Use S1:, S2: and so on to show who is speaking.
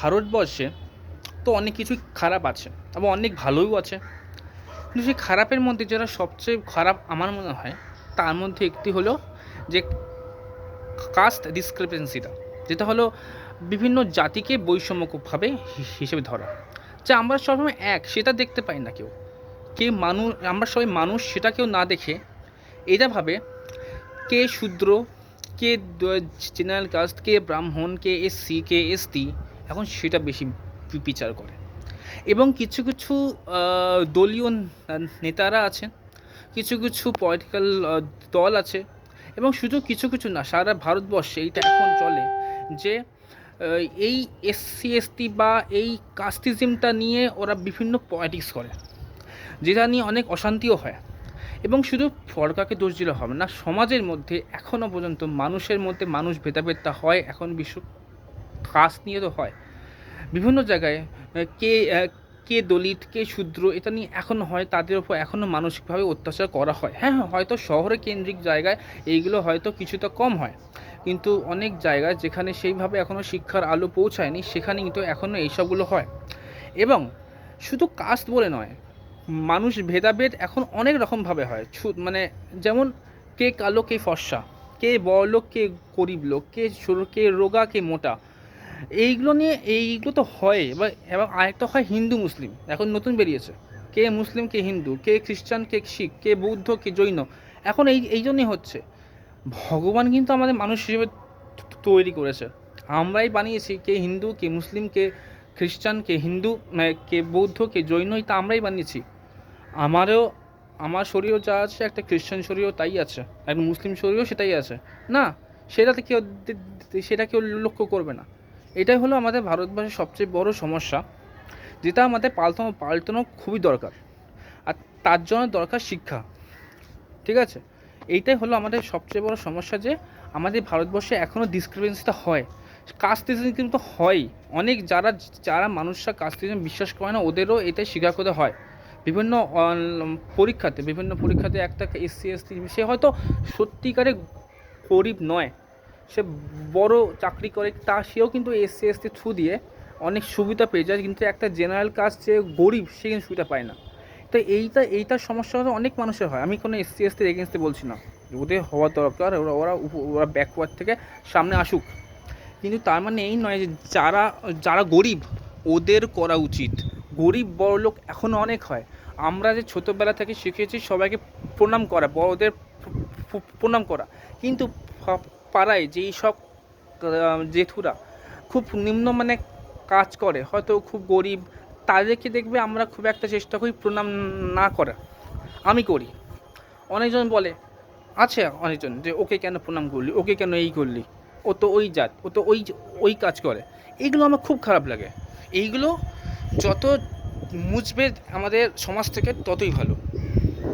S1: ভারতবর্ষে তো অনেক কিছুই খারাপ আছে এবং অনেক ভালোও আছে, কিন্তু সেই খারাপের মধ্যে যারা সবচেয়ে খারাপ আমার মনে হয় তার মধ্যে একটি হলো যে কাস্ট ডিসক্রিপেন্সিটা, যেটা হলো বিভিন্ন জাতিকে বৈষম্যভাবে হিসেবে ধরা, যে আমরা সবসময় এক সেটা দেখতে পাই না কেউ, কে মানুষ, আমরা সবাই মানুষ সেটা কেউ না দেখে এটা ভাবে কে শূদ্র, কে জেনারেল কাস্ট, কে ব্রাহ্মণ, কে এসসি, কে এসটি, এখন সেটা বেশি বিচার করে। এবং কিছু কিছু দলীয় নেতারা আছেন, কিছু কিছু পলিটিক্যাল দল আছে, এবং শুধু কিছু কিছু না, সারা ভারতবর্ষে এইটা এখন চলে যে এই এসসি এসটি বা এই কাস্টিজমটা নিয়ে ওরা বিভিন্ন পলিটিক্স করে, যেটা নিয়ে অনেক অশান্তিও হয়। এবং শুধু সরকারকে দোষ দিলে হবে না, সমাজের মধ্যে এখনও পর্যন্ত মানুষের মধ্যে মানুষ ভেদাভেদটা হয়, এখন বিশ্ব কাস্ট নিয়ে তো হয় বিভিন্ন জায়গায়, কে কে দলিত, কে শূদ্র, এটা নিয়ে এখনও হয়, তাদের ওপর এখনও মানসিকভাবে অত্যাচার করা হয়। হ্যাঁ হ্যাঁ, হয়তো শহরে কেন্দ্রিক জায়গায় এইগুলো হয়তো কিছুটা কম হয়, কিন্তু অনেক জায়গায় যেখানে সেইভাবে এখনও শিক্ষার আলো পৌঁছায়নি সেখানে কিন্তু এখনও এইসবগুলো হয়। এবং শুধু কাস্ট বলে নয়, মানুষ ভেদাভেদ এখন অনেক রকমভাবে হয়, মানে যেমন কে কালো কে ফর্সা, কে বড়লোক কে গরিব লোক, কে রোগা কে মোটা, এইগুলো তো হয়। এবং আরেকটা হয় হিন্দু মুসলিম, এখন নতুন বেরিয়েছে, কে মুসলিম কে হিন্দু, কে খ্রিস্টান কে শিখ, কে বৌদ্ধ কে জৈন, এখন এই জন্যই হচ্ছে। ভগবান কিন্তু আমাদের মানুষ হিসেবে তৈরি করেছে, আমরাই বানিয়েছি, কে হিন্দু কে মুসলিম কে খ্রিস্টান কে হিন্দু, মানে কে বৌদ্ধ কে জৈন, তা আমরাই বানিয়েছি। আমারও, আমার শরীরও যা আছে একটা খ্রিস্টান শরীরও তাই আছে, একটা মুসলিম শরীরও সেটাই আছে না, সেটা কেউ লক্ষ্য করবে না। এটাই হলো আমাদের ভারতবর্ষের সবচেয়ে বড় সমস্যা, যেটা আমাদের পাল্টানো খুবই দরকার, আর তার জন্য দরকার শিক্ষা। ঠিক আছে, এইটাই হলো আমাদের সবচেয়ে বড় সমস্যা, যে আমাদের ভারতবর্ষে এখনও ডিসক্রিপেন্সিটা হয়, কাস্টিজম কিন্তু হয় অনেক, যারা মানুষরা কাস্টিজম বিশ্বাস করে না ওদেরও এটাই স্বীকার করতে হয়। বিভিন্ন পরীক্ষাতে একটা এসসি এসটি, সে হয়তো সত্যিকারে গরিব নয়, সে বড় চাকরি করে, সেও কিন্তু এসসি এসটি থ্রু দিয়ে অনেক সুবিধা পেয়ে যায়, কিন্তু একটা জেনারেল কাস্ট যে গরিব সে কিন্তু সুবিধা পায় না। তো এইটার সমস্যা হয়তো অনেক মানুষের হয়, আমি কোনো এসসি এসটির এগেনস্টে বলছি না, ওদের হওয়া দরকার, ওরা ব্যাকওয়ার্ড থেকে সামনে আসুক, কিন্তু তার মানে এই নয় যে যারা গরিব ওদের করা উচিত। গরিব বড়লোক এখনও অনেক হয়, আমরা যে ছোটোবেলা থেকে শিখেছি সবাইকে প্রণাম করা, বড়দের প্রণাম করা, কিন্তু পাড়ায় যেই সব জেঠুরা খুব নিম্নমানে কাজ করে, হয়তো খুব গরিব, তাদেরকে দেখবে আমরা খুব একটা চেষ্টা করি প্রণাম না করা। আমি করি, অনেকজন বলে, আছে অনেকজন যে ওকে কেন প্রণাম করলি, ওকে কেন এই করলি, ও তো ওই জাত, ও তো ওই কাজ করে। এইগুলো আমার খুব খারাপ লাগে, এইগুলো যত মুছবে আমাদের সমাজ থেকে ততই ভালো।